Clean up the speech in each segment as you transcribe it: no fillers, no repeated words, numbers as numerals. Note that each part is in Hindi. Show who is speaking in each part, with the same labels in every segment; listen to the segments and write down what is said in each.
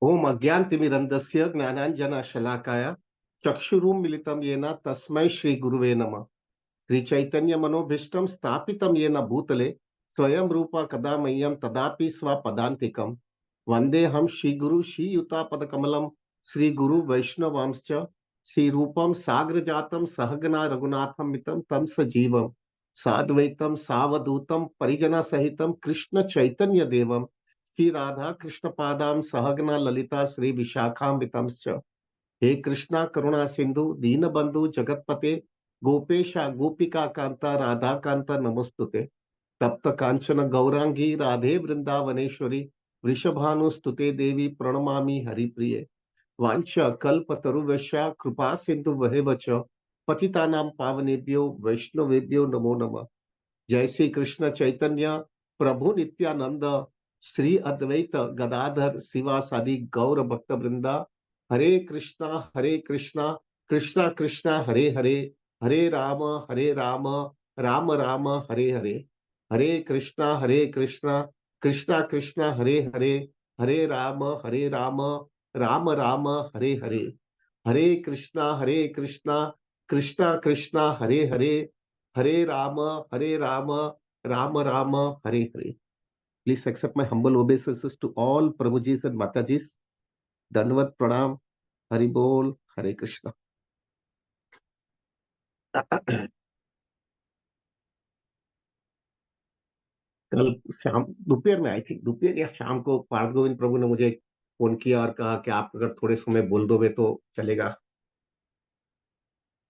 Speaker 1: ओम अज्ञानतिमिरन्धस्य ज्ञानाञ्जनशलाकाय चक्षुरुन्मिलितं येन तस्मै श्रीगुरुवे नमः। श्रीचैतन्यमनोभीष्टं स्थापितं येन भूतले स्वयं रूप कदा मह्यं तदापि स्वपदान्तिकं वन्देऽहं श्रीगुरु श्रीयुतापदकमलं श्रीगुरुवैष्णवांश्च श्रीरूपं साग्रजातं सहगना रघुनाथं मितं तं सजीवं साद्वैतं सावधूतं परिजनसहितं कृष्णचैतन्यदेवं श्री राधा कृष्ण पादाम सहगना ललिता श्री विशाखान्वितंश्च हे कृष्णा करुणा सिंधु दीनबंधु जगतपते गोपेशा गोपिका कांता राधा कांता नमोस्तुते तप्त कांचन गौरांगी राधे वृंदावनेश्वरी वृषभानुस्तुते देवी प्रणमामि हरिप्रिये वांछ कल्पतरुवश्या कृपा सिंधु वहेवच पतितानां पावनेभ्यो वैष्णवेभ्यो नमो नमः। जय श्री कृष्ण चैतन्य प्रभु नित्यानंद श्री अद्वैत गदाधर शिवासादि गौर भक्त वृंदा हरे कृष्णा कृष्णा कृष्णा हरे हरे राम राम राम हरे हरे कृष्णा कृष्णा कृष्णा हरे राम राम राम हरे हरे कृष्णा कृष्णा कृष्णा हरे राम राम राम हरे। Please accept my humble obeisances to all Prabhujis and Matajis. Dandavat Pranam, Hari Bol, Hare Krishna. कल शाम दोपहर में आई थी, दोपहर या शाम को पार्थ गोविंद प्रभु ने मुझे फोन किया और कहा कि आप अगर थोड़े समय बोल दोगे तो चलेगा।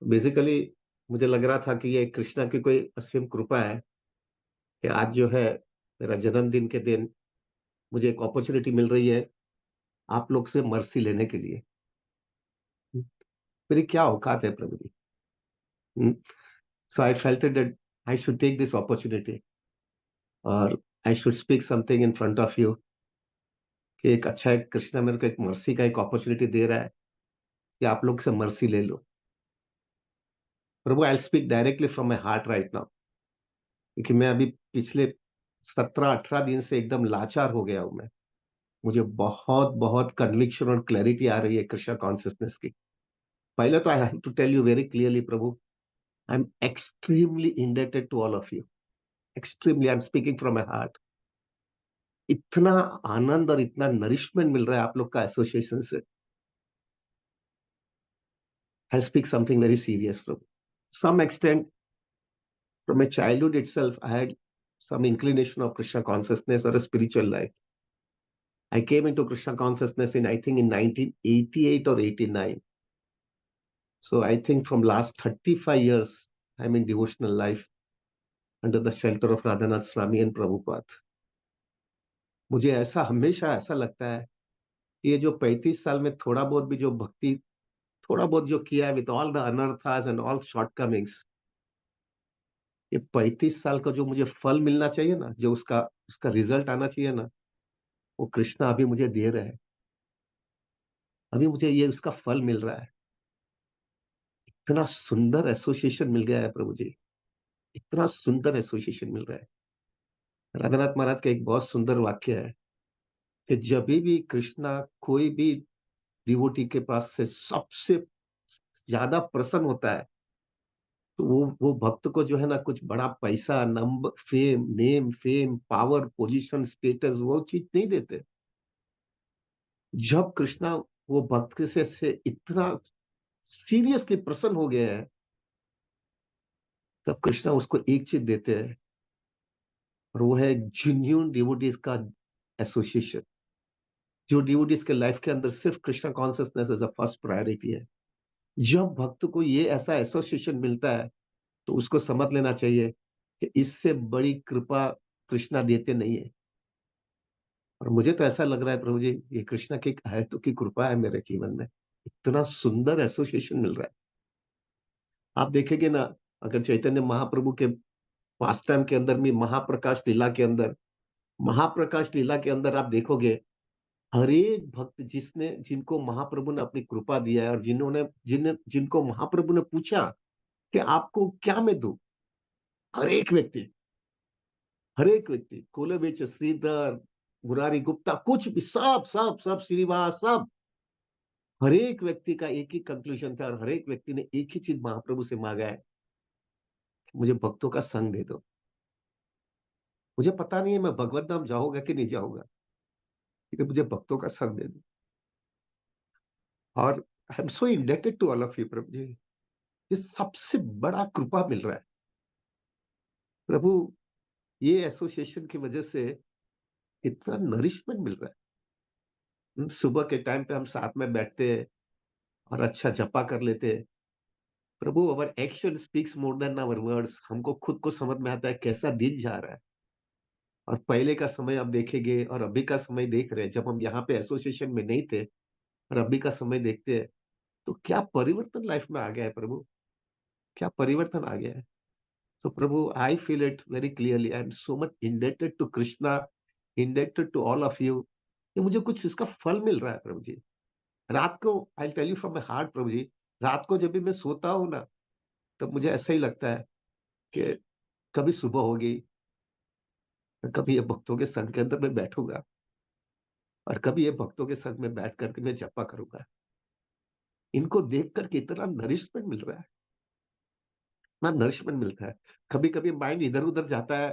Speaker 1: बेसिकली मुझे लग रहा था कि ये कृष्णा की कोई असीम कृपा है कि आज जो है मेरा जन्मदिन के दिन मुझे एक अपॉर्चुनिटी मिल रही है आप लोग से मर्सी लेने के लिए। मेरी क्या औकात है प्रभु जी। So I felt that I should take this opportunity और I should speak something in front of you कि एक अच्छा एक कृष्णा मेरे को एक मर्सी का एक अपॉर्चुनिटी दे रहा है कि आप लोग से मर्सी ले लो। प्रभु I speak directly from my heart right now क्योंकि मैं अभी पिछले 17-18 दिन से एकदम लाचार हो गया हूं मैं। मुझे बहुत बहुत कन्विक्शन और क्लैरिटी आ रही है कृष्णा कॉन्सियसनेस की। पहले तो I have to tell you very clearly Prabhu I am extremely indebted to all of you. Extremely I am speaking from my heart. इतना आनंद और इतना नरिशमेंट मिल रहा है आप लोग का एसोसिएशन से। I speak something very serious Prabhu. Some extent from my childhood itself, I had some inclination of Krishna consciousness or a spiritual life. I came into Krishna consciousness in, I think, in 1988 or 89. So I think from last 35 years, I'm in devotional life under the shelter of Radhanath Swami and Prabhupada. मुझे ऐसा हमेशा ऐसा लगता है कि ये जो 35 साल में थोड़ा बहुत भी जो भक्ति थोड़ा बहुत जो किया है विद ऑल द अनर्थास एंड ऑल शॉर्टकमिंग्स, ये 35 साल का जो मुझे फल मिलना चाहिए ना, जो उसका उसका रिजल्ट आना चाहिए ना, वो कृष्णा अभी मुझे दे रहे हैं। अभी मुझे ये उसका फल मिल रहा है। इतना सुंदर एसोसिएशन मिल गया है प्रभु जी। इतना सुंदर एसोसिएशन मिल रहा है। राधानाथ महाराज का एक बहुत सुंदर वाक्य है कि जब भी कृष्णा कोई भी डिवोटी के पास से सबसे ज्यादा प्रसन्न होता है तो वो भक्त को जो है ना कुछ बड़ा पैसा number fame power position status वो चीज नहीं देते। जब कृष्णा वो भक्त से इतना सीरियसली प्रसन्न हो गया है तब कृष्णा उसको एक चीज देते हैं और वो है जेन्युइन डिवोटीज का एसोसिएशन। जो डिवोटीज के लाइफ के अंदर सिर्फ Krishna consciousness as a first priority है। जब भक्त को ये ऐसा एसोसिएशन मिलता है तो उसको समझ लेना चाहिए कि इससे बड़ी कृपा कृष्णा देते नहीं है। और मुझे तो ऐसा लग रहा है प्रभु जी ये कृष्णा की आयतों की कृपा है मेरे जीवन में। इतना सुंदर एसोसिएशन मिल रहा है। आप देखेंगे ना अगर चैतन्य महाप्रभु के पास टाइम के अंदर में महाप्रकाश लीला के अंदर आप देखोगे हर एक भक्त जिनको महाप्रभु ने अपनी कृपा दिया है और जिनको महाप्रभु ने पूछा कि आपको क्या मैं दूं, हर एक व्यक्ति कुलवेच श्रीधर मुरारी गुप्ता, कुछ भी, सब सब सब श्रीवास, सब, हर एक व्यक्ति का एक ही कंक्लूजन था और हर एक व्यक्ति ने एक ही चीज महाप्रभु से मांगा है, मुझे भक्तों का संग दे दो। मुझे पता नहीं है मैं भगवत धाम जाऊंगा कि नहीं जाऊंगा, लेकिन मुझे भक्तों का संग दे दो। और I am so indebted to all of you प्रभु जी। ये सबसे बड़ा कृपा मिल रहा है प्रभु। ये एसोसिएशन की वजह से इतना नरिशमेंट मिल रहा है। सुबह के टाइम पे हम साथ में बैठते हैं और अच्छा जपा कर लेते हैं। प्रभु, our action speaks more than our words. हमको खुद को समझ में आता है कैसा दिन जा रहा है। और पहले का समय आप देखेंगे और अभी का समय देख रहे हैं, जब हम यहाँ पे एसोसिएशन में नहीं थे और अभी का समय देखते हैं, तो क्या परिवर्तन लाइफ में आ गया है प्रभु, क्या परिवर्तन आ गया है। तो प्रभु, I feel it very clearly, I am so much indebted to Krishna, indebted to all of you. ये मुझे कुछ इसका फल मिल रहा है प्रभु जी। रात को, I tell you from my heart प्रभु जी, रात को जब भी मैं सोता हूँ ना, तब मुझे ऐसा ही लगता है कि कभी सुबह होगी, कभी ये भक्तों के संग के अंदर मैं बैठूंगा और कभी ये भक्तों के संग में बैठ करके मैं जपा करूंगा। इनको देख करके इतना नरिशमेंट मिल रहा है, इतना नरिशमेंट मिलता है। कभी कभी माइंड इधर उधर जाता है,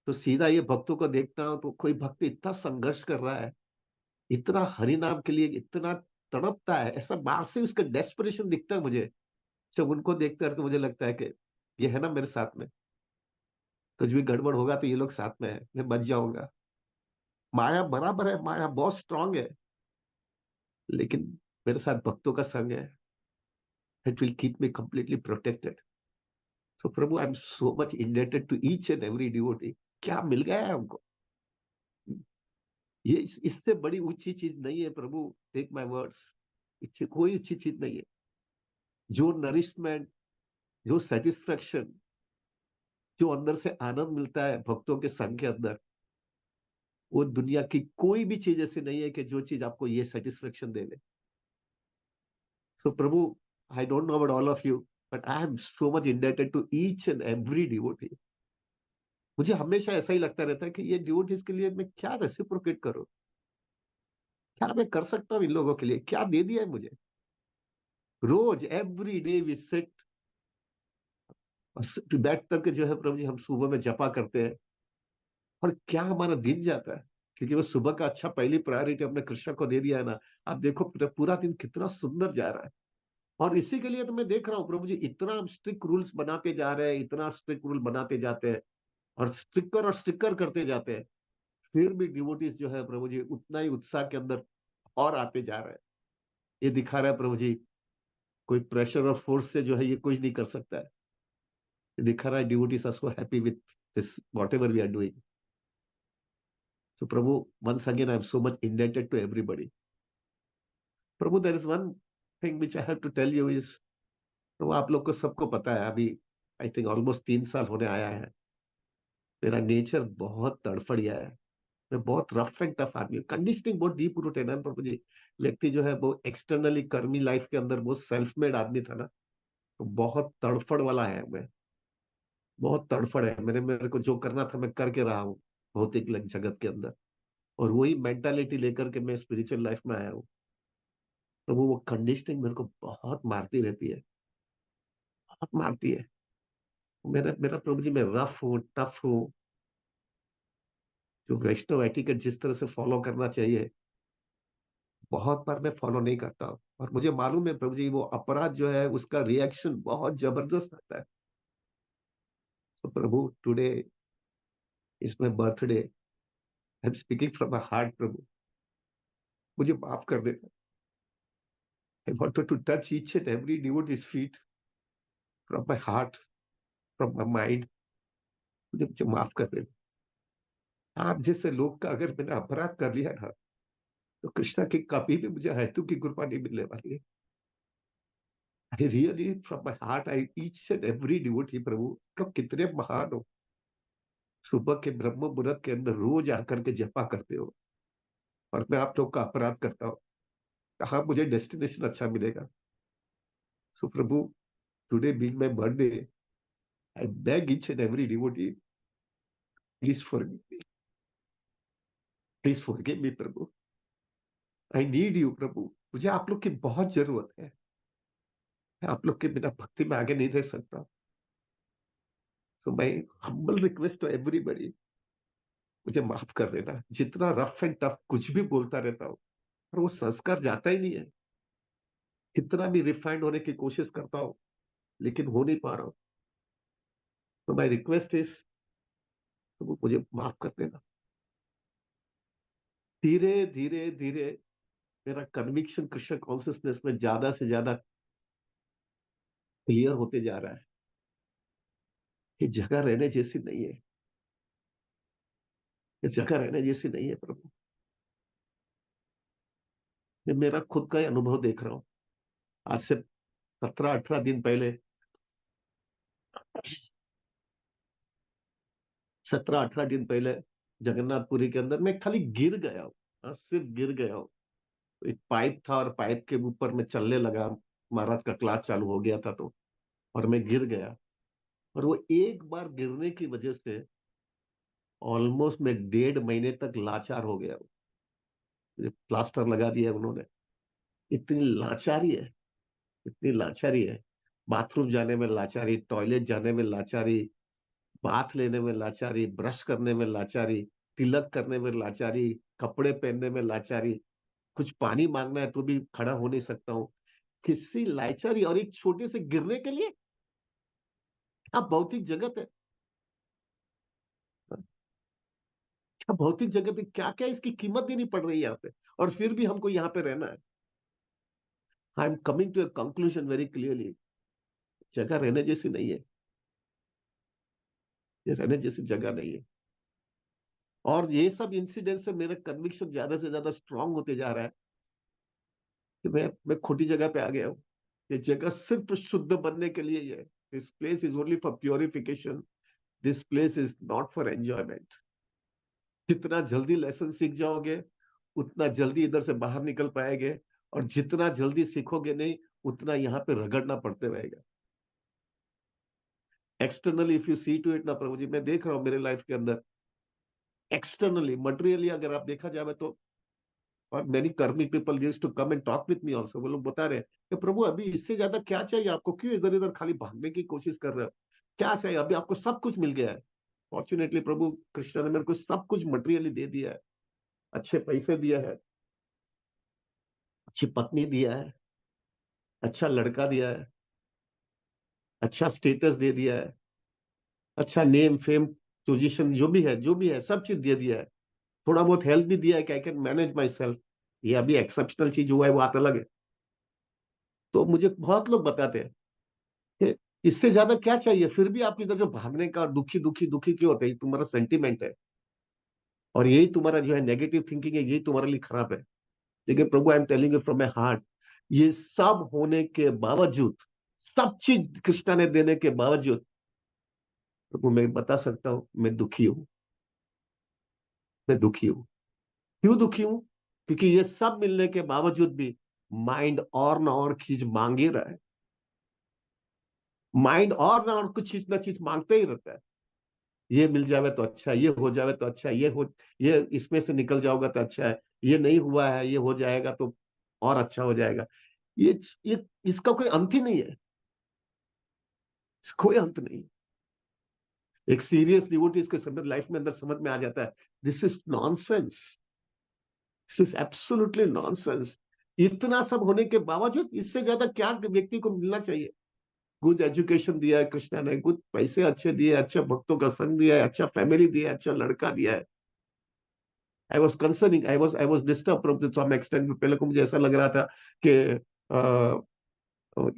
Speaker 1: तो सीधा ये भक्तों को देखता हूं, तो कोई भक्त इतना संघर्ष कर रहा है, इतना हरि नाम के लिए इतना तड़पता है, ऐसा बाहर से उसका डेस्परेशन दिखता है मुझे। जब उनको देखता है तो मुझे लगता है कि ये है ना मेरे साथ में, कुछ भी गड़बड़ होगा तो ये लोग साथ में है, मैं बच जाऊंगा। माया बराबर है, माया बहुत स्ट्रांग है, लेकिन मेरे साथ भक्तों का संग है, it will keep me completely protected. So Prabhu, I am so much indebted to each and every devotee. क्या मिल गया है हमको, ये इससे बड़ी ऊंची चीज नहीं है प्रभु। टेक माय वर्ड्स, इससे कोई अच्छी चीज नहीं है। जो नरिशमेंट, जो सेटिस्फेक्शन, जो अंदर से आनंद मिलता है भक्तों के संग के अंदर, वो दुनिया की कोई भी चीज ऐसी नहीं है कि जो चीज आपको ये सेटिस्फेक्शन दे दे। So Prabhu, I don't know about all of you, but I am so much indebted to each and every devotee. मुझे हमेशा ऐसा ही लगता रहता है कि ये डिवोटीज के लिए मैं क्या रेसिप्रोकेट करूं, क्या मैं कर सकता हूँ इन लोगों के लिए, क्या दे दिया है मुझे। रोज एवरी डे वी सिट और बैठ करके जो है प्रभु जी, हम सुबह में जपा करते हैं, और क्या हमारा दिन जाता है, क्योंकि वो सुबह का अच्छा पहली प्रायोरिटी अपने कृष्ण को दे दिया है ना। आप देखो पूरा दिन कितना सुंदर जा रहा है। और इसी के लिए तो मैं देख रहा हूँ प्रभु जी, इतना हम स्ट्रिक्ट रूल्स बनाते जा रहे हैं, इतना स्ट्रिक्ट रूल बनाते जाते हैं और स्ट्रिक्टर करते जाते हैं, फिर भी डिवोटीज जो है प्रभु जी उतना ही उत्साह के अंदर और आते जा रहे हैं। ये दिखा रहा है प्रभु जी, कोई प्रेशर और फोर्स से जो है ये कुछ नहीं कर सकता है। ये दिखा रहा है devotees are so happy with this whatever we are doing. So Prabhu, once again, I'm so much indebted to everybody. Prabhu, there is one thing which I have to tell you is, प्रभु आप लोग को सबको पता है, अभी आई थिंक ऑलमोस्ट 3 साल होने आया है, मेरा नेचर बहुत तड़फड़िया है। मैं बहुत रफ एंड टफ आदमी हूँ, कंडीशनिंग बहुत डीप रूटेड है प्रभु जी। व्यक्ति जो है वो एक्सटर्नली कर्मी लाइफ के अंदर बहुत सेल्फ मेड आदमी था ना, तो बहुत तड़फड़ वाला है मैं, बहुत तड़फड़ है। मेरे को जो करना था मैं करके रहा हूँ भौतिक जगत के अंदर, और वही मेंटालिटी लेकर के मैं स्पिरिचुअल लाइफ में आया हूँ। तो वो कंडीशनिंग मेरे को बहुत मारती रहती है, बहुत मारती है। मेरा मेरा प्रभु जी, मैं रफ हूँ, टफ हूँ। जो वैष्णव एटिकेट जिस तरह से फॉलो करना चाहिए, बहुत बार मैं फॉलो नहीं करता हूँ, और मुझे मालूम है प्रभु जी वो अपराध जो है उसका रिएक्शन बहुत जबरदस्त आता है। तो प्रभु, today is my birthday, I am speaking from my heart प्रभु, मुझे माफ कर देना। I wanted to touch each and every devotee's feet from my heart, from my mind. मुझे माफ कर देना। आप जैसे लोग का अगर मैंने अपराध कर लिया ना, तो कृष्णा की कभी भी मुझे हेतु की कृपा नहीं मिलने वाली है। I really from my heart, I each and every devotee प्रभु, कब कितने महान हो, सुबह के ब्रह्म मुहूर्त के अंदर रोज आकर के जपा करते हो, और मैं आप लोग का अपराध करता हूँ। कहाँ मुझे डेस्टिनेशन अच्छा मिलेगा। सो प्रभु, today being my birthday, I beg each and every devotee, please forgive me. Please forgive me प्रभु, आई नीड यू प्रभु, मुझे आप लोग की बहुत जरूरत है, मैं आप लोग के बिना भक्ति में आगे नहीं रह सकता। So my humble request to everybody, मुझे माफ कर देना, जितना रफ एंड टफ कुछ भी बोलता रहता हूँ पर वो संस्कार जाता ही नहीं है, कितना भी रिफाइंड होने की कोशिश करता हूँ लेकिन हो नहीं पा रहा हूँ। तो माई रिक्वेस्ट इज, तो मुझे माफ कर देना। धीरे धीरे धीरे मेरा कन्विक्शन कृष्ण कॉन्सियसनेस में ज्यादा से ज्यादा क्लियर होते जा रहा है कि जगह रहने जैसी नहीं है, ये जगह रहने जैसी नहीं है प्रभु। मैं मेरा खुद का ही अनुभव देख रहा हूँ। आज से 17-18 दिन पहले, 17-18 दिन पहले जगन्नाथपुरी के अंदर मैं खाली गिर गया हूँ, सिर्फ गिर गया हूँ। एक पाइप था और पाइप के ऊपर मैं चलने लगा, महाराज का क्लास चालू हो गया था तो, और मैं गिर गया। और वो एक बार गिरने की वजह से ऑलमोस्ट मैं 1.5 महीने तक लाचार हो गया हूँ। मुझे प्लास्टर लगा दिया उन्होंने। इतनी लाचारी है, इतनी लाचारी है। बाथरूम जाने में लाचारी, टॉयलेट जाने में लाचारी, बाथ लेने में लाचारी, ब्रश करने में लाचारी, तिलक करने में लाचारी, कपड़े पहनने में लाचारी, कुछ पानी मांगना है तो भी खड़ा हो नहीं सकता हूँ। किसी लाचारी, और एक छोटे से गिरने के लिए क्या भौतिक जगत है, क्या भौतिक जगत है, क्या क्या इसकी कीमत देनी पड़ रही है यहाँ पे, और फिर भी हमको यहाँ पे रहना है। I am coming to a conclusion very clearly, जगह रहने जैसी नहीं है, ये रहने जैसी जगह नहीं है। और ये सब इंसिडेंट से मेरा कन्विक्शन ज्यादा से ज्यादा स्ट्रांग होते जा रहा है कि मैं खोटी जगह पे आ गया हूँ। ये जगह सिर्फ शुद्ध बनने के लिए ही है। This place is only for purification, this place is not for enjoyment. जितना जल्दी लेसन सीख जाओगे उतना जल्दी इधर से बाहर निकल पाएंगे, और जितना जल्दी सीखोगे नहीं उतना यहाँ पे रगड़ना पड़ते रहेगा। Externally if you see to it ना प्रभु जी, मैं देख रहा हूँ मेरे लाइफ के अंदर एक्सटर्नली मटेरियली अगर आप देखा जाए तो, और many karmi people used to come and talk with me also, वो लोग बता रहे हैं कि प्रभु अभी इससे ज्यादा क्या चाहिए आपको, क्यों इधर इधर खाली भागने की कोशिश कर रहे हो, क्या चाहिए, अभी आपको सब कुछ मिल गया है। फॉर्चुनेटली प्रभु कृष्ण ने मेरे को सब कुछ मटेरियली दे दिया है, अच्छे पैसे दिया है, अच्छी पत्नी दिया है, अच्छा लड़का दिया है, अच्छा स्टेटस दे दिया है, अच्छा नेम फेम पोजीशन जो भी है सब चीज दे दिया है। थोड़ा बहुत हेल्प भी दिया है कि I can manage my self. ये अभी एक्सेप्शनल चीज हुआ है वो आता अलग है। तो मुझे बहुत लोग बताते हैं कि इससे ज्यादा क्या चाहिए, फिर भी आप इधर से भागने का, दुखी दुखी दुखी क्यों होते हैं, तुम्हारा सेंटिमेंट है और यही तुम्हारा जो है नेगेटिव थिंकिंग है, यही तुम्हारे लिए खराब है। लेकिन प्रभु I am telling you from my heart, ये सब होने के बावजूद, सब चीज कृष्णा ने देने के बावजूद प्रभु मैं बता सकता हूं मैं दुखी हूं, मैं दुखी हूं। क्यों दुखी हूं? क्योंकि ये सब मिलने के बावजूद भी माइंड और ना और चीज मांग ही रहा है। माइंड और ना और कुछ चीज ना चीज मांगते ही रहता है। ये मिल जावे तो अच्छा है, ये हो जावे तो अच्छा है, ये इसमें से निकल जाओगा तो अच्छा है, ये नहीं हुआ है ये हो जाएगा तो और अच्छा हो जाएगा। ये इसका कोई अंत ही नहीं है, कोई अंत नहीं। एक सीरियस डिवोटी इसके समझ लाइफ में अंदर समझ में आ जाता है, this is nonsense, this is absolutely nonsense. इतना सब होने के बावजूद इससे ज्यादा क्या व्यक्ति को मिलना चाहिए। गुड एजुकेशन दिया है कृष्णा ने, गुड पैसे अच्छे दिए, अच्छा भक्तों का संग दिया है, अच्छा फैमिली दिया है, अच्छा लड़का दिया है। I was concerning, I was disturb from some extent. पहले को मुझे ऐसा लग रहा था कि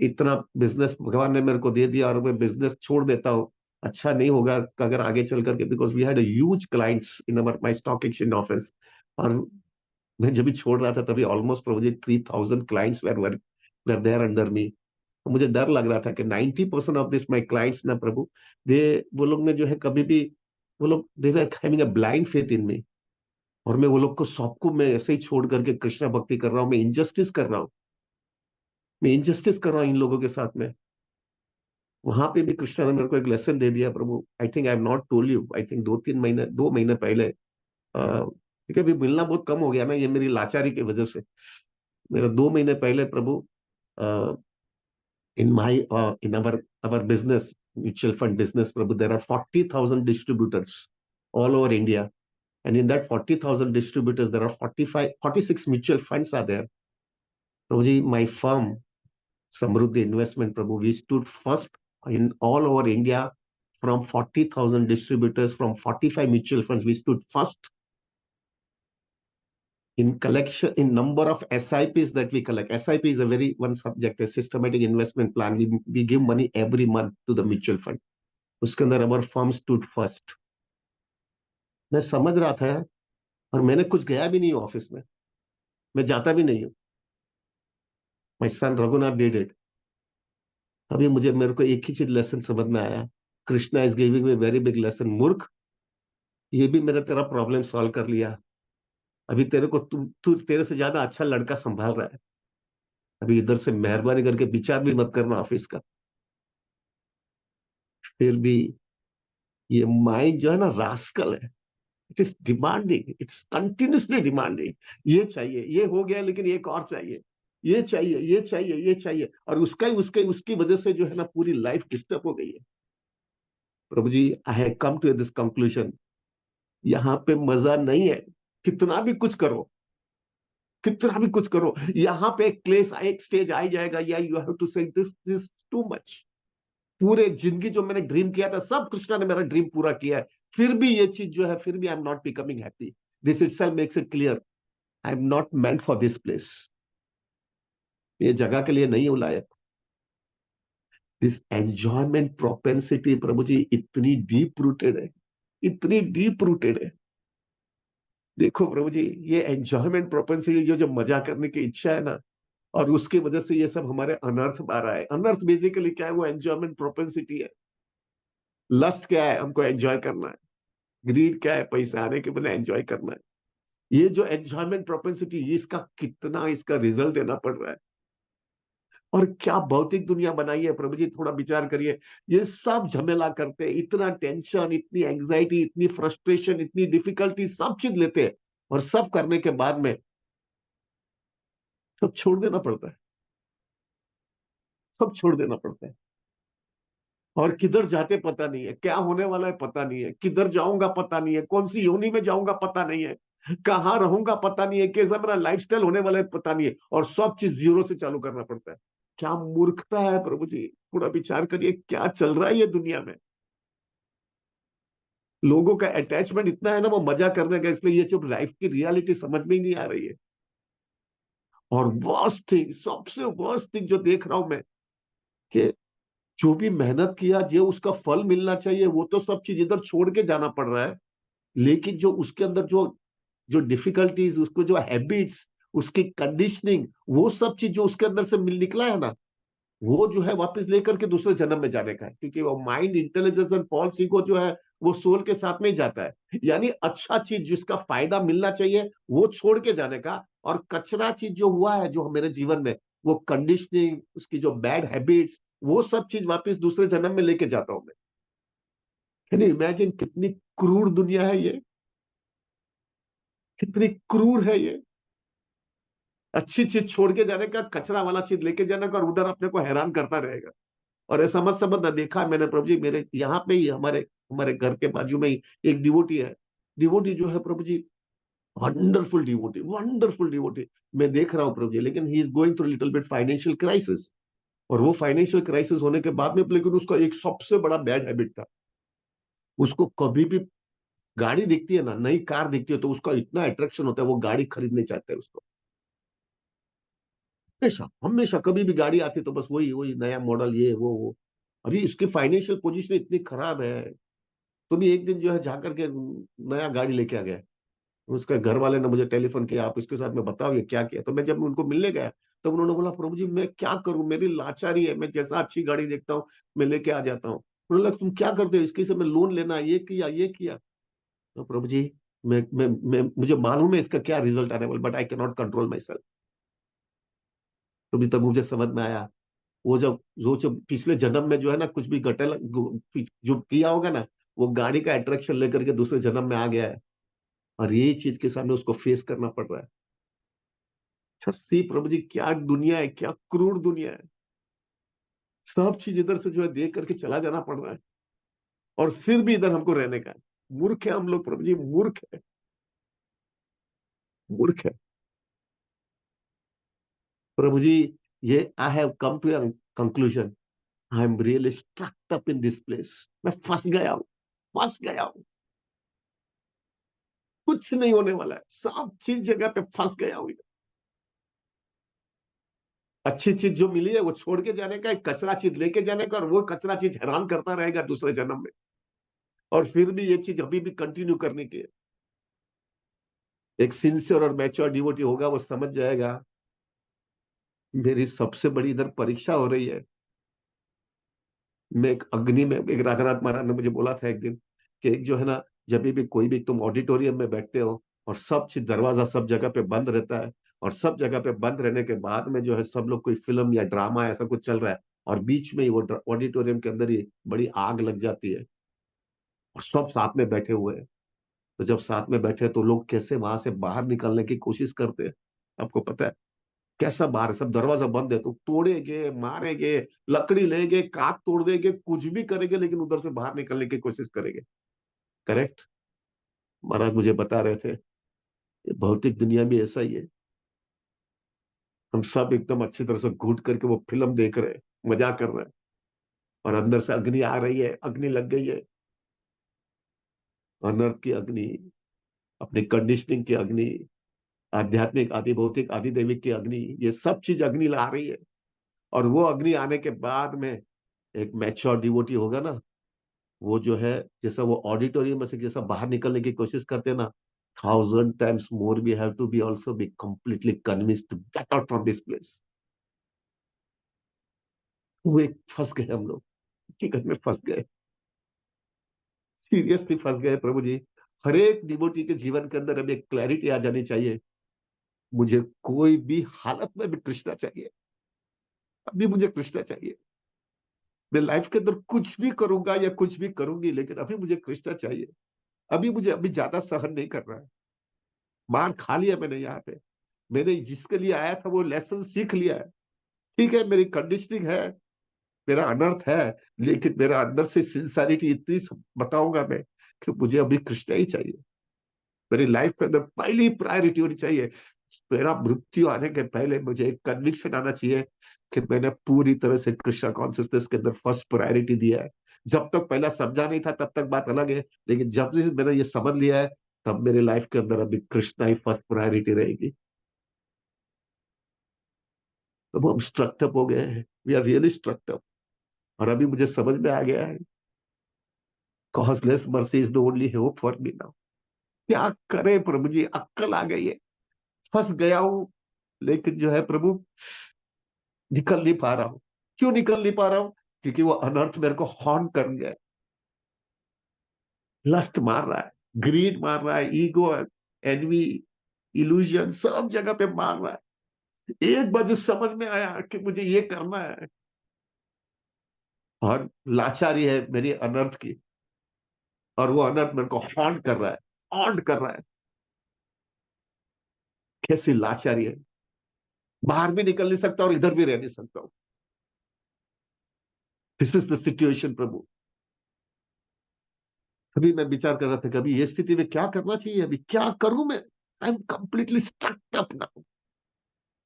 Speaker 1: इतना बिजनेस भगवान ने मेरे को दे दिया और मैं बिजनेस छोड़ देता हूँ, अच्छा नहीं होगा अगर आगे चल करके, because we had huge clients in our my stock exchange office. और मैं जब भी छोड़ रहा था तभी ऑलमोस्ट मुझे 3,000 clients were there under me. मुझे डर लग रहा था कि 90% ऑफ दिस माई क्लाइंट्स ना प्रभु, दे वो लोग ने जो है कभी भी, वो लोग they are having a blind faith in me, और मैं वो लोग को सबको मैं ऐसे ही छोड़ करके कृष्णा भक्ति कर रहा हूँ, मैं इंजस्टिस कर रहा हूँ, मैं इंजस्टिस कर रहा हूँ इन लोगों के साथ में। वहां पे भी कृष्णा ने मेरे को एक लेसन दे दिया प्रभु। I think I have not told you, I think 2-3 महीने 2 महीने पहले ठीक है, अभी मिलना बहुत कम हो गया ना, ये मेरी लाचारी की वजह से। मेरा 2 महीने पहले प्रभु, in my in our business, mutual fund business, Prabhu, there are 40,000 distributors all over India. And in that 40,000 distributors, there are 46 mutual funds are there. Prabhuji, my firm, Samruddhi Investment, Prabhu, we stood first in all over India. From 40,000 distributors, from 45 mutual funds, we stood first in collection, in number of SIPs that we collect. SIP is a very one subject, a systematic investment plan. We give money every month to the mutual fund. उसके अंदर अवर फर्म स्टूड फर्स्ट। मैं समझ रहा था, और मैंने कुछ गया भी नहीं ऑफिस में, मैं जाता भी नहीं हूँ। My son Raghunath did it. अभी मेरे को एक ही चीज लेसन समझ में आया, Krishna is giving me very big lesson, मूर्ख, ये भी मेरा तेरा प्रॉब्लम सॉल्व कर लिया। अभी तेरे को तू तेरे से ज्यादा अच्छा लड़का संभाल रहा है। अभी इधर से मेहरबानी करके विचार भी मत करना ऑफिस का। फिर भी ये माइंड जो है ना, रास्कल है। It is demanding, it is continuously demanding. ये चाहिए, ये हो गया, लेकिन एक और चाहिए, ये चाहिए, ये चाहिए, ये चाहिए, और उसकी वजह से जो है ना, पूरी लाइफ डिस्टर्ब हो गई है। प्रभु जी, I have come to this conclusion, यहाँ पे मजा नहीं है। कितना भी कुछ करो, कितना भी कुछ करो, यहाँ पे एक स्टेज आ ही जाएगा, या यू हैव टू से दिस दिस टू मच। पूरे जिंदगी जो मैंने ड्रीम किया था, सब कृष्णा ने मेरा ड्रीम पूरा किया है, फिर भी ये चीज जो है, फिर भी I am not becoming happy. This itself makes it clear, I am not meant for this place. ये जगह के लिए नहीं हूं लायक। दिस एंजॉयमेंट प्रोपेंसिटी प्रभु जी इतनी डीप रूटेड है, इतनी डीप रूटेड है। देखो प्रभु जी, ये एंजॉयमेंट प्रोपेंसिटी, जो मजा करने की इच्छा है ना, और उसकी वजह से ये सब हमारे अनर्थ आ रहा है। अनर्थ बेसिकली क्या है? वो एंजॉयमेंट प्रोपेंसिटी है। लस्ट क्या है? हमको एंजॉय करना है। ग्रीड क्या है? पैसा आने के बजाय एंजॉय करना है। ये जो एंजॉयमेंट प्रोपेंसिटी, इसका कितना इसका रिजल्ट देना पड़ रहा है, और क्या भौतिक दुनिया बनाई है प्रभु जी, थोड़ा विचार करिए। ये सब झमेला करते हैं, इतना टेंशन, इतनी एंग्जाइटी, इतनी फ्रस्ट्रेशन, इतनी डिफिकल्टी, सब चीज लेते हैं, और सब करने के बाद में सब छोड़ देना पड़ता है। सब छोड़ देना पड़ता है, और किधर जाते पता नहीं है, क्या होने वाला है पता नहीं है, किधर जाऊंगा पता नहीं है, कौन सी योनि में जाऊंगा पता नहीं है, कहाँ रहूंगा पता नहीं है, कैसा मेरा लाइफस्टाइल होने वाला है पता नहीं है, और सब चीज जीरो से चालू करना पड़ता है। क्या मूर्खता है प्रभु जी, थोड़ा विचार करिए, क्या चल रहा है ये दुनिया में। लोगों का अटैचमेंट इतना है ना, वो मजा करने का, इसलिए ये जब लाइफ की रियलिटी समझ में ही नहीं आ रही है। और वर्स्ट थिंग, सबसे वर्स्ट थिंग जो देख रहा हूं मैं, कि जो भी मेहनत किया, जो उसका फल मिलना चाहिए, वो तो सब चीज इधर छोड़ के जाना पड़ रहा है। लेकिन जो उसके अंदर जो जो डिफिकल्टीज, उसको जो हैबिट्स, उसकी कंडीशनिंग, वो सब चीज जो उसके अंदर से मिल निकला है ना, वो जो है वापस लेकर के दूसरे जन्म में जाने का है। क्योंकि वो माइंड इंटेलिजेंस एंड पॉलिसी को जो है, वो सोल के साथ में ही जाता है। यानी अच्छा चीज जिसका फायदा मिलना चाहिए, वो छोड़ के जाने का, और कचरा चीज जो हुआ है जो मेरे जीवन में, वो कंडीशनिंग, उसकी जो बैड हैबिट्स, वो सब चीज वापस दूसरे जन्म में लेके जाता हूं मैं। कैन यू इमेजिन कितनी क्रूर दुनिया है ये, कितनी क्रूर है ये। अच्छी चीज छोड़ के जाने का, कचरा वाला चीज लेके जाने का, और उधर अपने को हैरान करता रहेगा। और ऐसा मत समझ ना, देखा है मैंने प्रभु जी, मेरे यहाँ पे ही, हमारे हमारे घर के बाजू में ही एक डिवोटी है। डिवोटी जो है प्रभु जी, वंडरफुल डिवोटी, वंडरफुल डिवोटी। मैं देख रहा हूँ प्रभु जी, लेकिन he is going through little bit financial crisis. और वो फाइनेंशियल क्राइसिस होने के बाद में, लेकिन उसका एक सबसे बड़ा बैड हैबिट था, उसको कभी भी गाड़ी दिखती है ना, नई कार दिखती है, तो उसका इतना अट्रैक्शन होता है, वो गाड़ी खरीदने चाहते हैं उसको। हमेशा हमेशा कभी भी गाड़ी आती तो बस वही वही नया मॉडल, ये वो। अभी इसकी फाइनेंशियल पोजीशन इतनी खराब है, तो भी एक दिन जो है जाकर के नया गाड़ी लेके आ गया। उसके घर वाले ने मुझे टेलीफोन किया, आप इसके साथ में बताओ ये क्या किया। तो मैं जब उनको मिलने गया, तो उन्होंने बोला, प्रभु जी मैं क्या करूं, मेरी लाचारी है, मैं जैसा अच्छी गाड़ी देखता हूँ मैं लेके आ जाता हूँ। उन्होंने लगा, तुम क्या करते हो, इसके से मैं लोन लेना, ये किया, ये किया। तो प्रभु जी, मैं मुझे मालूम है इसका क्या रिजल्ट आने वाला, but I can not control my self. तो भी तब मुझे समझ में आया, वो जब पिछले जन्म में जो है ना, कुछ भी जो किया होगा ना, वो गाड़ी का अट्रैक्शन लेकर के दूसरे जन्म में आ गया है। और यही चीज के सामने उसको फेस करना पड़ रहा है। सी प्रभु जी, क्या दुनिया है, क्या क्रूर दुनिया है। सब चीज इधर से जो है देख करके चला जाना पड़ रहा है, और फिर भी इधर हमको रहने का है। मूर्ख है हम लोग प्रभु जी, मूर्ख है, मूर्ख है प्रभु जी। ये I have come to conclusion, I am really struck up in this place. मैं फंस गया हूं, फंस गया हूं। कुछ नहीं होने वाला है, सब चीज जगह पे फंस गया हूं। अच्छी चीज जो मिली है वो छोड़ के जाने का, एक कचरा चीज लेके जाने का, और वो कचरा चीज हैरान करता रहेगा दूसरे जन्म में। और फिर भी ये चीज अभी भी कंटिन्यू करने की है। एक सिंसियर और मैच्योर डिवोटी होगा, वो समझ जाएगा मेरी सबसे बड़ी इधर परीक्षा हो रही है। मैं एक अग्नि में, एक राधानाथ महाराज ने मुझे बोला था एक दिन कि एक जो है ना, जब भी कोई भी तुम ऑडिटोरियम में बैठते हो और सब चीज दरवाजा सब जगह पे बंद रहता है, और सब जगह पे बंद रहने के बाद में जो है सब लोग कोई फिल्म या ड्रामा ऐसा कुछ चल रहा है, और बीच में ही वो ऑडिटोरियम के अंदर ही बड़ी आग लग जाती है, और सब साथ में बैठे हुए हैं। तो जब साथ में बैठे तो लोग कैसे वहां से बाहर निकलने की कोशिश करते हैं, आपको पता है? कैसा बाहर है, सब दरवाजा बंद है तो तोड़ेंगे, मारेंगे, लकड़ी लेंगे, कांच तोड़ देंगे, कुछ भी करेंगे, लेकिन उधर से बाहर निकलने की कोशिश करेंगे। करेक्ट। महाराज मुझे बता रहे थे, ये भौतिक दुनिया भी ऐसा ही है। हम सब एकदम अच्छी तरह से घुट करके वो फिल्म देख रहे हैं, मजा कर रहे हैं, और अंदर से अग्नि आ रही है, अग्नि लग गई है। अनर्थ की अग्नि, अपनी कंडीशनिंग की अग्नि, आध्यात्मिक आदि भौतिक आदि दैविक की अग्नि, ये सब चीज अग्नि ला रही है। और वो अग्नि आने के बाद में एक मैच्योर डिवोटी होगा ना, वो जो है, जैसा वो ऑडिटोरियम में से जैसा बाहर निकलने की कोशिश करते हैं ना, 1,000 times more we have to be also be completely convinced to get out from this place। वो एक फंस गए हम लोग, हकीकत में फंस गए, सीरियसली फंस गए प्रभु जी। हर एक डिवोटी के जीवन के अंदर अभी एक क्लैरिटी आ जानी चाहिए, मुझे कोई भी हालत में भी कृष्णा चाहिए, अभी मुझे कृष्णा चाहिए। मैं लाइफ के अंदर कुछ भी करूंगा या कुछ भी करूंगी, लेकिन अभी मुझे कृष्णा चाहिए। अभी मुझे अभी ज्यादा सहन नहीं कर रहा है। मार खा लिया मैंने यहाँ पे, मैंने जिसके लिए आया था वो लेसन सीख लिया है। ठीक है, मेरी कंडीशनिंग है, मेरा अनर्थ है, लेकिन मेरा अंदर से सिंसारिटी इतनी बताऊंगा मैं कि मुझे अभी कृष्णा ही चाहिए। मेरी लाइफ के अंदर पहली प्रायोरिटी होनी चाहिए, मेरा मृत्यु आने के पहले मुझे एक कन्विक्शन आना चाहिए कि मैंने पूरी तरह से कृष्णा कॉन्सियसनेस के अंदर फर्स्ट प्रायोरिटी दिया है। जब तक पहला समझा नहीं था तब तक बात अलग है, लेकिन जब से मैंने ये समझ लिया है, तब मेरे लाइफ के अंदर अभी कृष्णा ही फर्स्ट प्रायोरिटी रहेगी। तो हम स्ट्रक्ट अप हो गए हैं, we are really struck up. और अभी मुझे समझ में आ गया है, causeless mercy is the only hope for me now. क्या करें प्रभु जी, अक्कल आ गई है, फंस गया हूं, लेकिन जो है प्रभु, निकल नहीं पा रहा हूं। क्यों निकल नहीं पा रहा हूं? क्योंकि वो अनर्थ मेरे को हॉर्न कर गया है। लस्ट मार रहा है, ग्रीड मार रहा है, ईगो, एनवी, इल्यूजन सब जगह पे मार रहा है। एक बार जो समझ में आया कि मुझे ये करना है, और लाचारी है मेरी अनर्थ की, और वो अनर्थ मेरे को हॉर्न कर रहा है, हॉर्न कर रहा है। कैसी लाचारी है, बाहर भी निकल नहीं सकता और इधर भी रह नहीं सकता हूं। दिस इज द सिचुएशन प्रभु। अभी मैं विचार कर रहा था, कभी ये स्थिति में क्या करना चाहिए, अभी क्या करूं मैं? I am completely struct up now,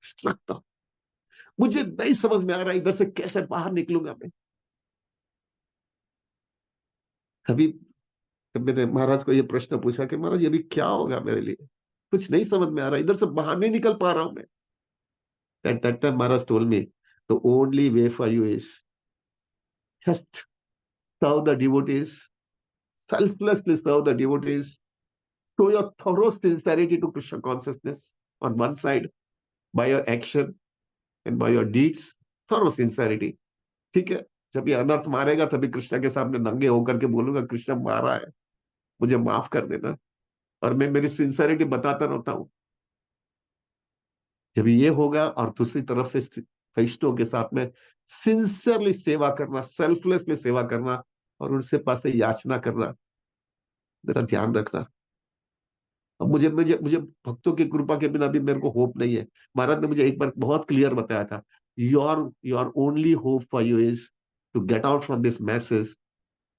Speaker 1: struct up. मुझे नहीं समझ में आ रहा इधर से कैसे बाहर निकलूंगा मैं। अभी जब मैंने महाराज को ये प्रश्न पूछा कि महाराज ये भी क्या होगा मेरे लिए, कुछ नहीं समझ में आ रहा, इधर से बाहर नहीं निकल पा रहा हूं मैं। At that time Maharaj told me, the only way for you is just serve the devotees, selflessly serve the devotees, show your thorough sincerity to Krishna consciousness on one side, by your action and by your deeds, thorough sincerity। ठीक है, जब ये अनर्थ मारेगा तभी कृष्णा के सामने नंगे होकर के बोलूंगा, कृष्णा मारा है, मुझे माफ कर देना। और मैं मेरी सिंसेरिटी बताता रहता हूँ। जब ये होगा, और दूसरी तरफ से वैष्णव के साथ में सिंसियरली सेवा करना, सेल्फलेसली सेवा करना, और उनसे पास याचना करना, मेरा ध्यान रखना। अब मुझे मुझे मुझे भक्तों की कृपा के बिना भी मेरे को होप नहीं है। महाराज ने मुझे एक बार बहुत क्लियर बताया था, your only hope for you is to get out from this message.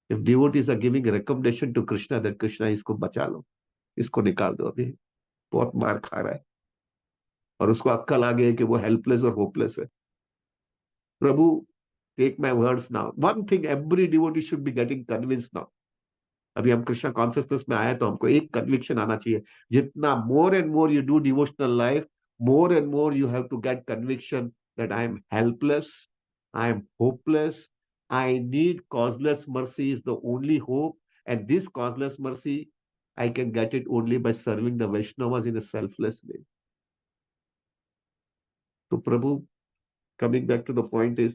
Speaker 1: If devotees are giving recommendation to Krishna that Krishna इसको बचा लो, इसको निकाल दो, अभी बहुत मार खा रहा है और उसको अक्कल आ गई है कि वो हेल्पलेस और होपलेस है। प्रभु, take my words now, one thing every devotee should be getting convince now. अभी हम कृष्णा कॉन्सियसनेस में आए तो हमको एक कन्विक्शन आना चाहिए, जितना more and more you do devotional life, more and more you have to get conviction that I am helpless, I am hopeless, I need causeless mercy is the only hope, and this causeless mercy I can get it only by serving the Vaishnavas in a selfless way. So Prabhu, coming back to the point is,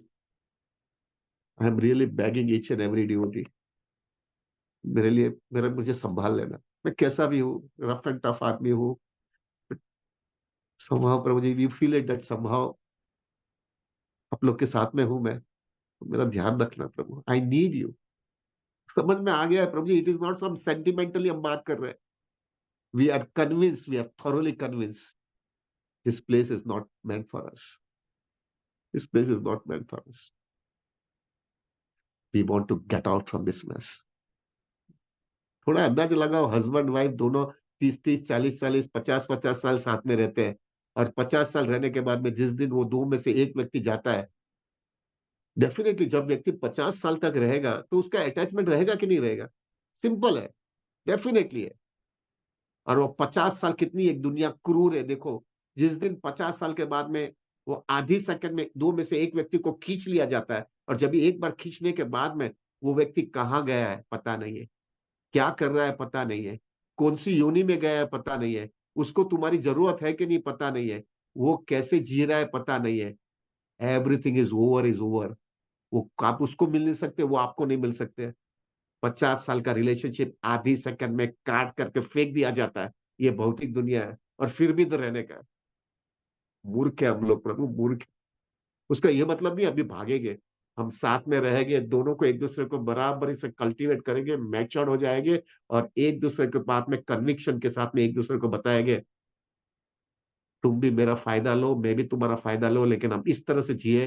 Speaker 1: I am really begging each and every devotee, मेरे लिए मेरा मुझे संभाल लेना। मैं कैसा भी हूँ, रफ एंड टफ आदमी हूँ, somehow Prabhu ji, you feel it that somehow आप लोग के साथ में हूं मैं, तो मेरा ध्यान रखना प्रभु, आई नीड यू। समझ में आ गया है प्रभु जी, it is not some sentimentally हम बात कर रहे हैं, we are convince, we are thoroughly convince this place is not meant for us, this place is not meant for us, we want to get out from this mess. थोड़ा अंदाज लगाओ, हस्बैंड वाइफ दोनों 30-30, 40-40, 50-50 साल साथ में रहते हैं, और 50 साल रहने के बाद में जिस दिन वो दो में से एक व्यक्ति जाता है, डेफिनेटली जब व्यक्ति 50 साल तक रहेगा तो उसका अटैचमेंट रहेगा कि नहीं रहेगा? सिंपल है, डेफिनेटली है। और वो 50 साल, कितनी एक दुनिया क्रूर है देखो, जिस दिन 50 साल के बाद में वो आधी सेकंड में दो में से एक व्यक्ति को खींच लिया जाता है, और जब एक बार खींचने के बाद में वो व्यक्ति कहाँ गया है पता नहीं है, क्या कर रहा है पता नहीं है, कौन सी योनि में गया है पता नहीं है, उसको तुम्हारी जरूरत है कि नहीं पता नहीं है, वो कैसे जी रहा है पता नहीं है। Everything is over, is over. वो आप उसको मिल नहीं सकते, वो आपको नहीं मिल सकते। 50 साल का रिलेशनशिप आधी सेकंड में काट करके फेंक दिया जाता है। ये भौतिक दुनिया है, और फिर भी तो रहने का। मूर्ख है हम लोग प्रभु, मूर्ख। उसका ये मतलब नहीं अभी भागेंगे, हम साथ में रहेंगे, दोनों को एक दूसरे को बराबरी से कल्टीवेट करेंगे, मैच्योर हो जाएंगे, और एक दूसरे के बात में कन्विक्शन के साथ में एक दूसरे को बताएंगे, तुम भी मेरा फायदा लो, मैं भी तुम्हारा फायदा लो, लेकिन हम इस तरह से जिए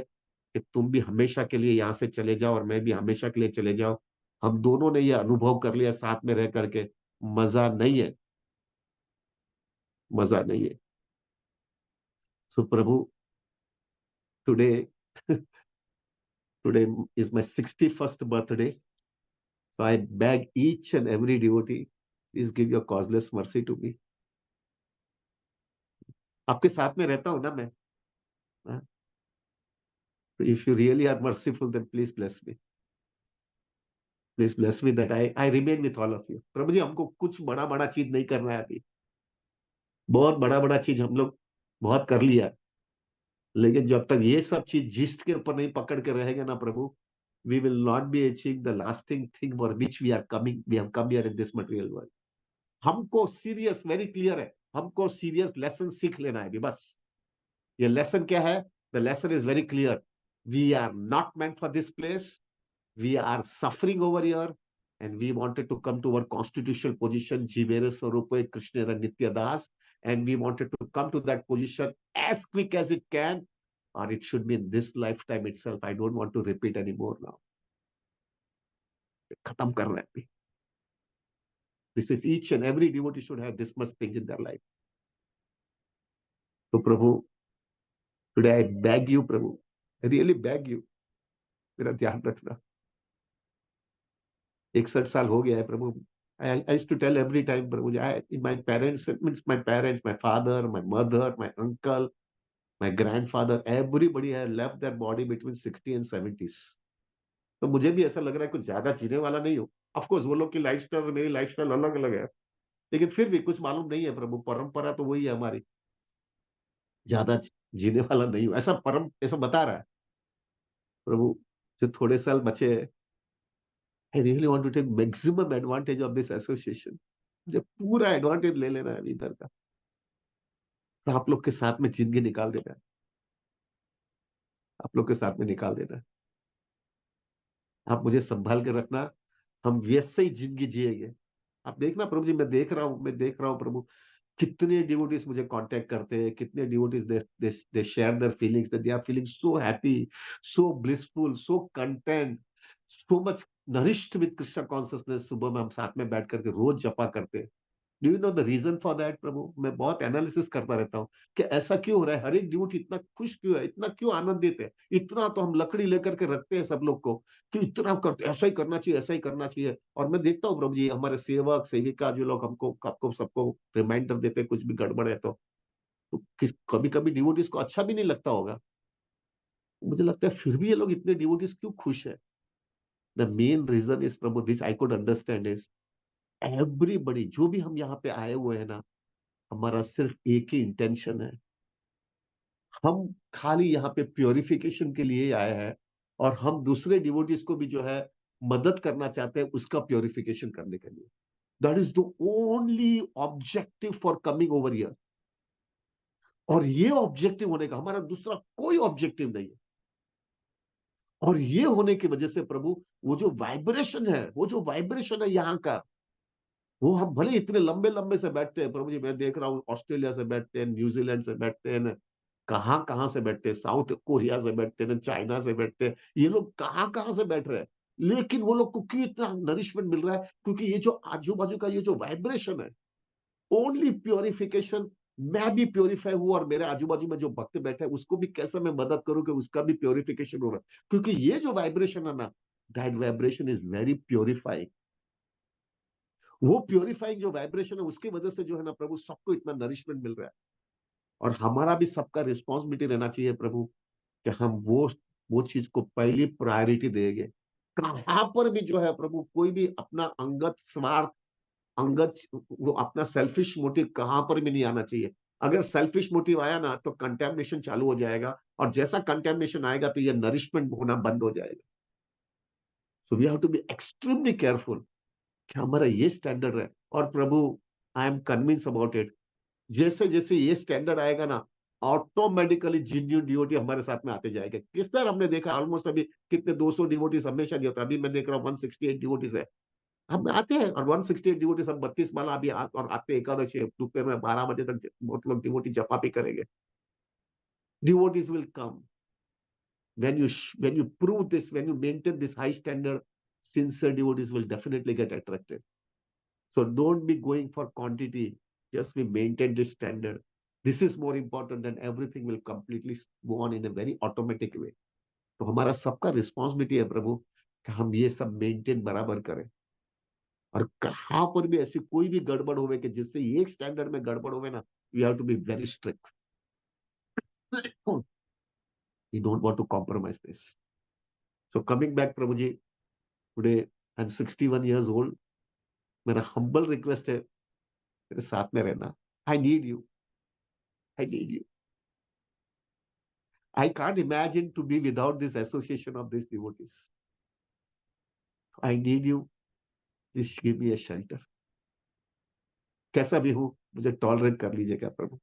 Speaker 1: कि तुम भी हमेशा के लिए यहां से चले जाओ और मैं भी हमेशा के लिए चले जाओ। हम दोनों ने ये अनुभव कर लिया साथ में रह करके, मजा नहीं है, मजा नहीं है। सो प्रभु, today today is my 61st birthday, so I beg each and every devotee, please give your causeless mercy to me. आपके साथ में रहता हूं ना मैं, if you really are merciful then please bless me, please bless me that I remain with all of you. प्रभु जी, हमको कुछ बड़ा बड़ा चीज नहीं करना है अभी, बहुत बड़ा बड़ा चीज हम लोग बहुत कर लिया, लेकिन जब तक ये सब चीज जिस्ट के ऊपर नहीं पकड़ के रहेगा ना प्रभु, we will not be achieving the lasting thing for which we are coming, we have come here in this material world. हमको सीरियस, वेरी क्लियर है, हमको सीरियस लेसन सीख लेना है अभी बस। ये लेसन क्या है? The lesson is very clear, we are not meant for this place, we are suffering over here, and we wanted to come to our constitutional position, Jivere Sarupa Krishna Nitya Das, and we wanted to come to that position as quick as it can, or it should be in this lifetime itself. I don't want to repeat anymore now. Khatam kar rahe hain. This is each and every devotee should have this much things in their life. So Prabhu, today I beg you, Prabhu, I really beg you, मेरा ध्यान रखना। 61 साल हो गया है प्रभु। I used to tell every time, Prabhu, my parents, means my parents, my father, my mother, my uncle, my grandfather, everybody had left their body between 60 and 70s. तो मुझे भी ऐसा लग रहा है कुछ ज्यादा जीने वाला नहीं हो। ऑफ कोर्स वो लोग की लाइफस्टाइल और मेरी लाइफस्टाइल अलग अलग है, लेकिन फिर भी कुछ मालूम नहीं है प्रभु, परंपरा तो वही है हमारी, ज्यादा जीने वाला नहीं हो, ऐसा परम ऐसा बता रहा है प्रभु। जो थोड़े साल बचे, I really want to take maximum advantage of this association, मुझे पूरा एडवांटेज ले लेना है इधर का, तो आप लोग के साथ में जिंदगी निकाल देना है, आप लोग के साथ में निकाल देना है। आप मुझे संभाल के रखना, हम वैसे ही जिंदगी जिएंगे। आप देखना प्रभु जी, मैं देख रहा हूँ प्रभु, कितने डिवोटीज मुझे कांटेक्ट करते हैं, कितने devotees they share their feelings that they are feeling so happy, so blissful, so content, so much nourished with Krishna consciousness. सुबह में हम साथ में बैठ करके रोज जपा करते हैं। Do you know the reason for that प्रभु? मैं बहुत एनालिसिस करता रहता हूँ कि ऐसा क्यों हो रहा है, हर एक डिवोटी इतना खुश क्यों है, इतना क्यों आनंदित है। इतना तो हम लकड़ी लेकर के रखते हैं सब लोग को कि इतना करते, ऐसा ही करना चाहिए, ऐसा ही करना चाहिए। और मैं देखता हूँ प्रभु जी, हमारे सेवक सेविका जो लोग हमको आपको सबको रिमाइंडर देते हैं कुछ भी गड़बड़ है तो किस कभी कभी डिवोटीज को अच्छा भी नहीं लगता होगा। मुझे लगता है फिर भी ये लोग इतने डिवोटीज क्यों खुश है। The main reason is Prabhu, this I could understand is everybody, जो भी हम यहाँ पे आए हुए हैं ना, हमारा सिर्फ एक ही इंटेंशन है। हम खाली यहाँ पे प्योरिफिकेशन के लिए आए हैं, और हम दूसरे डिवोटीज को भी जो है मदद करना चाहते हैं उसका प्योरिफिकेशन करने के लिए। That is the only objective for coming over here. और ये ऑब्जेक्टिव होने का हमारा दूसरा कोई ऑब्जेक्टिव नहीं है। और ये होने की वजह से प्रभु, वो जो वाइब्रेशन है, वो जो वाइब्रेशन है यहाँ का, वो हम भले इतने लंबे लंबे से बैठते हैं प्रभु जी, मैं देख रहा हूँ ऑस्ट्रेलिया से बैठते हैं, न्यूजीलैंड से बैठते हैं, कहाँ कहाँ से बैठते हैं, साउथ कोरिया से बैठते हैं, चाइना से बैठते हैं, ये लोग कहाँ कहाँ से बैठ रहे हैं। लेकिन वो लोग को क्यों इतना नरिशमेंट मिल रहा है? क्योंकि ये जो आजू बाजू का ये जो वाइब्रेशन है, ओनली प्योरिफिकेशन। मैं भी प्योरीफाई हूं, और मेरे आजू बाजू में जो भक्त बैठे हैं उसको भी कैसे मैं मदद करूं कि उसका भी प्योरिफिकेशन हो रहा है। क्योंकि ये जो वाइब्रेशन है ना, that vibration is very purifying. वो प्योरीफाइंग जो वाइब्रेशन है उसकी वजह से जो है ना प्रभु, सबको इतना नरिशमेंट मिल रहा है। और हमारा भी सबका रिस्पॉन्सिबिलिटी रहना चाहिए प्रभु, कि हम वो चीज को पहली प्रायोरिटी देंगे। कहां पर भी जो है प्रभु, कोई भी अपना अंगत स्वार्थ, अंगत, वो अपना सेल्फिश मोटिव कहां पर भी नहीं आना चाहिए। अगर सेल्फिश मोटिव आया ना तो कंटेमिनेशन चालू हो जाएगा, और जैसा कंटेमिनेशन आएगा तो ये नरिशमेंट होना बंद हो जाएगा। So we have to be extremely careful कि हमारा ये स्टैंडर्ड है। और प्रभु, I am convince about it, जैसे जैसे ये स्टैंडर्ड आएगा ना, ऑटोमेटिकली जिन्यू डिवोटी हमारे साथ में आते जाएंगे। किस तरह हमने देखा, ऑलमोस्ट अभी कितने 200 डिवोटीज हमेशा नहीं होता, अभी मैं देख रहा हूँ 168 डिवोटीज है। हम आते हैं, और 168 डिवोटीज, हम 32 माला अभी और आते एकादशी दोपहर में 12 बजे तक बहुत लोग डिवोटी जपा भी करेंगे। Devotees will come when you prove this, when you maintain this high standard, sincere devotees will definitely get attracted. So don't be going for quantity, just we maintain this standard. This is more important, than everything will completely go on in a very automatic way. तो हमारा सबका रिस्पॉन्सिबिलिटी है प्रभु, कि हम ये सब मेंटेन बराबर करें। और कहां पर भी ऐसी कोई भी गड़बड़ होवे कि जिससे एक स्टैंडर्ड में गड़बड़ होवे ना, we have to be very strict. We don't want to compromise this. So coming back Prabhu ji, today I am 61 years old। मेरा हम्बल रिक्वेस्ट है, मेरे साथ में रहना। I need you, I need you. I can't imagine to be without this association of these devotees. I need you. Please give me a shelter. कैसा भी हूं, मुझे टॉलरेट कर लीजिएगा प्रभु।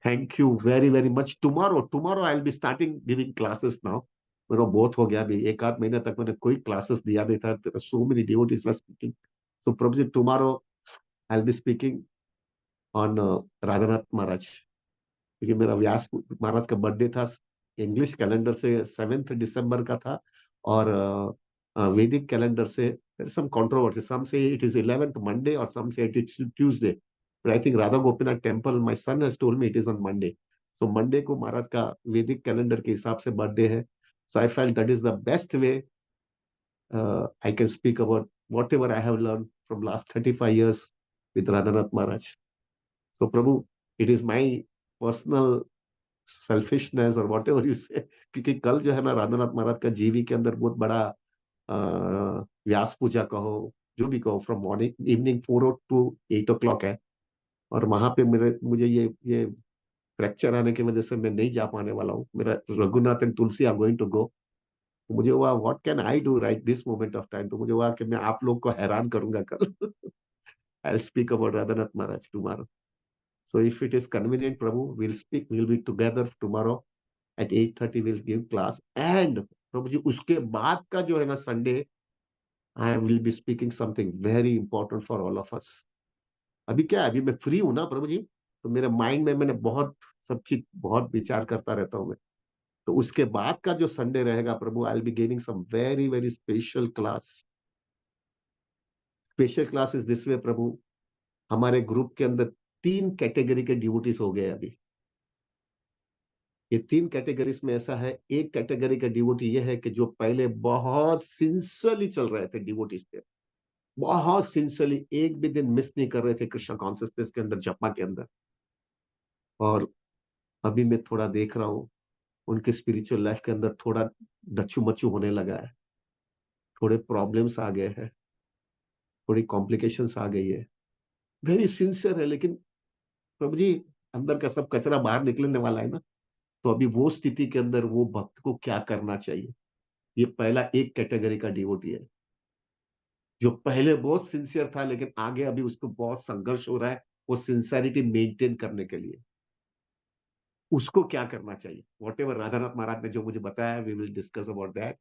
Speaker 1: Thank you very very much. Tomorrow I will be starting giving classes now. मेरा बहुत हो गया, अभी एक आध महीने तक मैंने कोई क्लासेस दिया नहीं था, so many devotees were speaking. So प्रभु जी, tomorrow I will be speaking on Radhanath Maharaj, क्योंकि मेरा व्यास महाराज का बर्थडे था, इंग्लिश कैलेंडर से 7 दिसंबर का था, और वैदिक कैलेंडर से there is some controversy. Some say it is 11th Monday, or some say it is Tuesday. But I think Radha Gopinath temple, my son has told me it is on Monday. So Monday को महाराज का वैदिक कैलेंडर के हिसाब से बर्थडे है। So I felt that is the best way I can speak about whatever I have learned from last 35 years with Radhanath Maharaj. So Prabhu, it is my personal selfishness और वॉट एवर यू से, क्योंकि कल जो है ना राधानाथ महाराज का जीवी के अंदर बहुत बड़ा व्यास पूजा कहो, जो भी कहो, from morning evening 4 to 8 o'clock है। और वहां पे मुझे ये फ्रैक्चर आने की वजह से मैं नहीं जा पाने वाला हूँ। मेरा Raghunath and Tulsi are going to go. तो मुझे हुआ what can I do right this moment of time, तो मुझे हुआ कि मैं आप लोग को हैरान करूंगा कल। I will speak about Radhanath Maharaj tomorrow. So if it is convenient, Prabhu, we'll be together tomorrow at 8:30 we'll give class, and प्रभु जी उसके बाद का जो है ना Sunday, I will be speaking something very important for all of us, अभी क्या है, अभी मैं फ्री हूं ना प्रभु जी, तो मेरे माइंड में मैंने बहुत सब चीज बहुत विचार करता रहता हूँ मैं। तो उसके बाद का जो संडे रहेगा प्रभु, I will be giving some very very special class. Special class is this way प्रभु, हमारे ग्रुप के अंदर 3 कैटेगरी के डिवोटीज हो गए अभी। ये 3 कैटेगरीज में ऐसा है, एक कैटेगरी का डिवोटी ये है कि जो पहले बहुत सिंसियरली चल रहे थे, डिवोटीज थे, बहुत सिंसियरली एक भी दिन मिस नहीं कर रहे थे कृष्ण कॉन्सियसनेस के अंदर, जपा के अंदर। और अभी मैं थोड़ा देख रहा हूँ उनके स्पिरिचुअल लाइफ के अंदर थोड़ा डच्चू मच्चू होने लगा है, थोड़े प्रॉब्लम्स आ गए हैं, थोड़ी कॉम्प्लिकेशंस आ गई है। वेरी सिंसियर है, लेकिन प्रभु जी अंदर का सब कचरा बाहर निकलने वाला है ना। तो अभी वो स्थिति के अंदर वो भक्त को क्या करना चाहिए, ये पहला एक कैटेगरी का डिवोटी है, जो पहले बहुत सिंसियर था लेकिन आगे अभी उसको बहुत संघर्ष हो रहा है वो सिंसियरिटी मेंटेन करने के लिए। उसको क्या करना चाहिए, वॉट एवर राधानाथ महाराज ने जो मुझे बताया, we will discuss about that.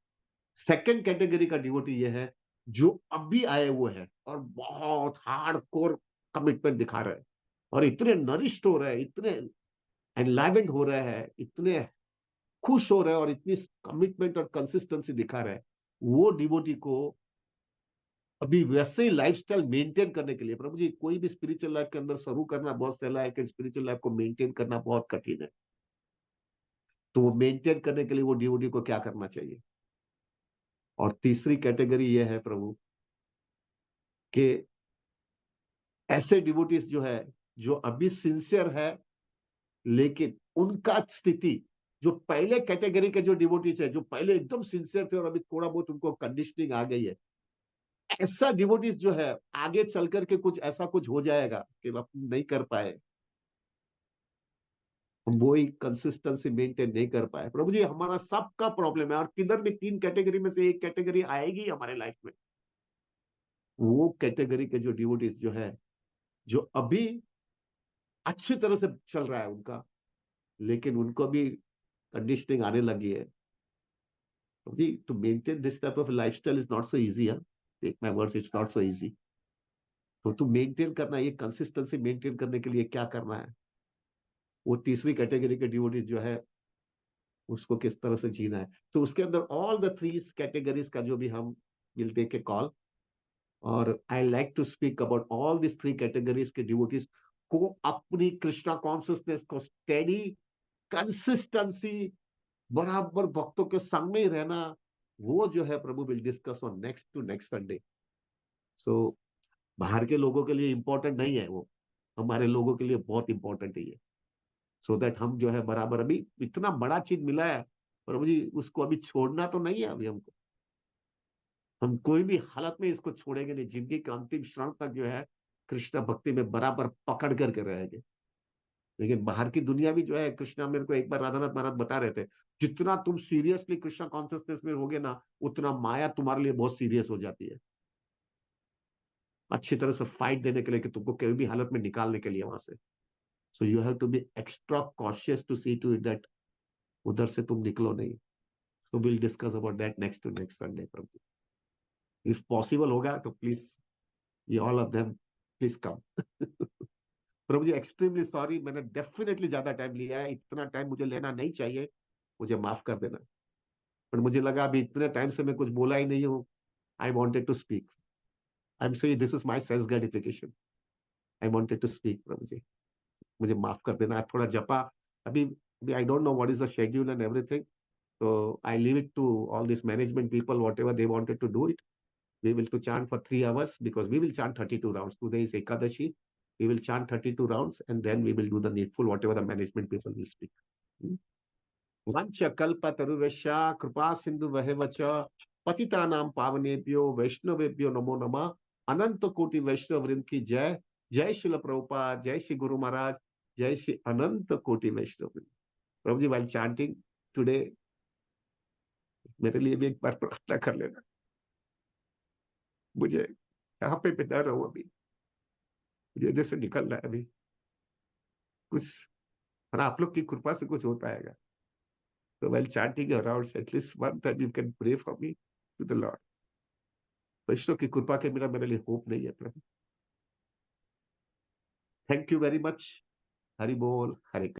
Speaker 1: Second category का डिवोटी ये है जो अभी आए हुए हैं और बहुत हार्ड कोर कमिटमेंट दिखा रहे हैं, और इतने नरिष्ट हो रहे हैं, इतने एनलाइवेंड हो रहे हैं, इतने खुश हो रहे हैं, और इतनी कमिटमेंट और कंसिस्टेंसी दिखा रहे हैं। वो डिवोटी को अभी वैसे ही लाइफस्टाइल मेंटेन करने के लिए, प्रभु जी कोई भी स्पिरिचुअल लाइफ के अंदर शुरू करना बहुत सहला है, कि स्पिरिचुअल लाइफ को मेंटेन करना बहुत कठिन है। तो वो मेंटेन करने के लिए वो डिवोटी को क्या करना चाहिए। और तीसरी कैटेगरी ये है प्रभु कि ऐसे डिवोटीज जो है, जो अभी सिंसियर है, लेकिन उनका स्थिति, जो पहले कैटेगरी के जो डिवोटीज है, जो पहले एकदम सिंसियर थे और अभी थोड़ा बहुत उनको कंडीशनिंग आ गई है, ऐसा डिवोटीज जो है आगे चल करके कुछ ऐसा कुछ हो जाएगा कि आप नहीं कर पाए, हम वो ही कंसिस्टेंसी मेंटेन नहीं कर पाए। प्रभु जी हमारा सबका प्रॉब्लम है, और किधर भी 3 कैटेगरी में से एक कैटेगरी आएगी हमारे लाइफ में। वो कैटेगरी के जो डिवोटीज जो है, जो अभी अच्छी तरह से चल रहा है उनका, लेकिन उनको भी कंडीशनिंग आने लगी है। जी to maintain this type of lifestyle is not so easy. Take my words, it's not so easy. तो टू मेंटेन करना, ये कंसिस्टेंसी मेंटेन करने के लिए क्या करना है, वो तीसरी कैटेगरी के डिवोटीज जो है उसको किस तरह से जीना है। तो उसके अंदर ऑल द 3 कैटेगरीज का जो भी हम विल टेक ए कॉल, और I like to speak about all this 3 categories के डिवोटीज को अपनी कृष्णा कॉन्सियसनेस को स्टेडी कंसिस्टेंसी, बराबर भक्तों के संग में ही रहना, वो जो है प्रभु will discuss on next to next Sunday. So बाहर के लोगों के लिए इंपॉर्टेंट नहीं है वो, हमारे लोगों के लिए बहुत इंपॉर्टेंट है ये। सो दैट हम जो है बराबर, अभी इतना बड़ा चीज मिला है प्रभु जी, उसको अभी छोड़ना तो नहीं है अभी हमको। हम कोई भी हालत में इसको छोड़ेंगे नहीं, जिंदगी के अंतिम क्षण तक जो है कृष्ण भक्ति में बराबर पकड़ करके रहेंगे। लेकिन बाहर की दुनिया भी जो है, कृष्णा मेरे को एक बार राधानाथ महाराज बता रहे थे, जितना तुम सीरियसली कृष्णा कॉन्शियसनेस में होगे ना, उतना माया तुम्हारे लिए बहुत सीरियस हो जाती है, अच्छी तरह से फाइट देने के लिए, कि तुमको कोई भी हालत में निकालने के लिए वहां से। So you have to be extra cautious to see to it that उधर से तुम निकलो नहीं। So will discuss about that next to next Sunday Prabhu. If possible होगा तो प्लीज, ये all of them please come. Prabhu ji extremely sorry, मैंने डेफिनेटली ज्यादा टाइम लिया है, इतना टाइम मुझे लेना नहीं चाहिए, मुझे माफ कर देना। पर मुझे लगा अभी इतने टाइम से मैं कुछ बोला ही नहीं हूँ, I wanted to speak. I am sorry, this is my self gratification, I wanted to speak प्रभु जी, मुझे माफ कर देना। थोड़ा जपा अभी, I don't know what is the schedule and everything, so I leave it to all these management people, whatever they wanted to do it. We will to chant for 3 hours, because we will chant 32 rounds. Today is Ekadashi. We will chant 32 rounds, and then we will do the needful, whatever the management people will speak. वंश कल्प तरुवश्या कृपा सिंधु वहेवच पतितानां पावनेभ्यो वैष्णवेभ्यो नमो नमः। अनंत कोटि वैष्णव वृंद की जय। जय श्रील प्रभुपाद, जय श्री गुरु महाराज, जय श्री अनंत कोटि वैष्णव वृंद। प्रभु जी वाइल चांटिंग टुडे, मेरे लिए भी एक बार प्रार्थना कर लेना। मुझे यहाँ पे डर रहा हूँ अभी, मुझे इधर से निकलना है अभी कुछ, और आप लोग की कृपा से कुछ होता है। So while chanting around, at least one time you can pray for me to the Lord. वैष्णव की कृपा के बिना मेरे लिए होप नहीं है प्रभु। Thank you very much. Hari Bol, Hare